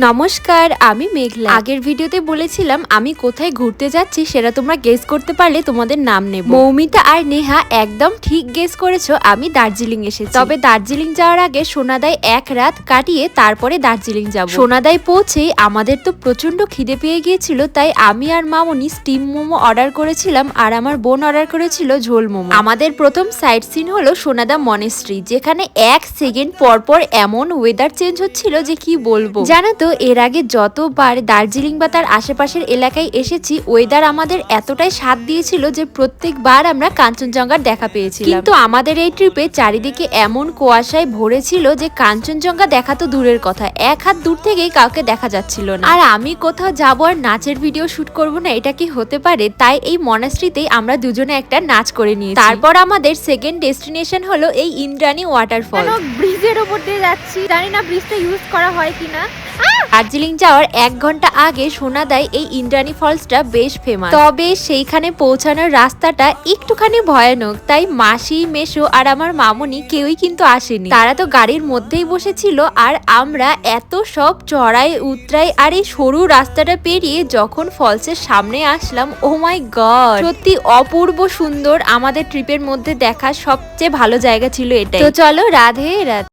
নমস্কার, আমি মেঘলা। আগের ভিডিওতে বলেছিলাম আমি কোথায় ঘুরতে যাচ্ছি সেটা তোমরা গেস করতে পারলে তোমাদের নাম নেব। মৌমিতা আর নেহা একদম ঠিক গেস করেছো, আমি দার্জিলিং এসেছি। তবে দার্জিলিং যাওয়ার আগে সোনাদায় এক রাত কাটিয়ে তারপরে দার্জিলিং যাব। সোনাদায় পৌঁছেই আমাদের তো প্রচন্ড খিদে পেয়ে গিয়েছিল, তাই আমি আর মামনি স্টিম মোমো অর্ডার করেছিলাম আর আমার বোন অর্ডার করেছিল ঝোল মোমো। আমাদের প্রথম সাইট সিন হলো সোনাদা মনেস্ট্রি, যেখানে এক সেকেন্ড পর পর এমন ওয়েদার চেঞ্জ হচ্ছিল যে কি বলবো। জানো তো এর আগে যতবার দার্জিলিং বা তার আশেপাশের এলাকায় এসেছি, ওয়েদার আমাদের এতটাই স্বাদ দিয়েছিল যে প্রত্যেকবার আমরা কাঞ্চনজঙ্ঘার দেখা পেয়েছিলাম। কিন্তু আমাদের এই ট্রিপে চারিদিকে এমন কুয়াশায় ভরে ছিল যে কাঞ্চনজঙ্ঘা দেখা তো দূরের কথা, এক হাত দূর থেকেই কাউকে দেখা যাচ্ছিল না। আর আমি কোথাও যাবো আর নাচের ভিডিও শুট করবো না, এটা কি হতে পারে? তাই এই মনাস্ট্রিতেই আমরা দুজনে একটা নাচ করে নিয়েছি। তারপর আমাদের সেকেন্ড ডেস্টিনেশন হলো এই ইন্দ্রাণী ওয়াটারফল। ব্রিজের উপর দিয়ে যাচ্ছি, জানি না ব্রিজটা ইউজ করা হয় কিনা। দার্জিলিং যাওয়ার 1 ঘন্টা আগে সোনাদায় এই ইন্দ্রাণী ফলসটা বেশ ফেমাস, তবে সেইখানে পৌঁছানোর রাস্তাটা একটুখানি ভয়ানক। তাই মাসি, মেশো আর আমার মামনি কেউই কিন্তু আসেনি, তারা তো গাড়ির মধ্যেই বসেছিল। আর আমরা এত সব চড়াই উতরাই আর এই সরু রাস্তাটা পেরিয়ে যখন ফলসের সামনে আসলাম, ও মাই গড, সত্যি অপূর্ব সুন্দর। আমাদের ট্রিপের মধ্যে দেখা সবচেয়ে ভালো জায়গা ছিল এটাই। তো চলো রাধে রাধে।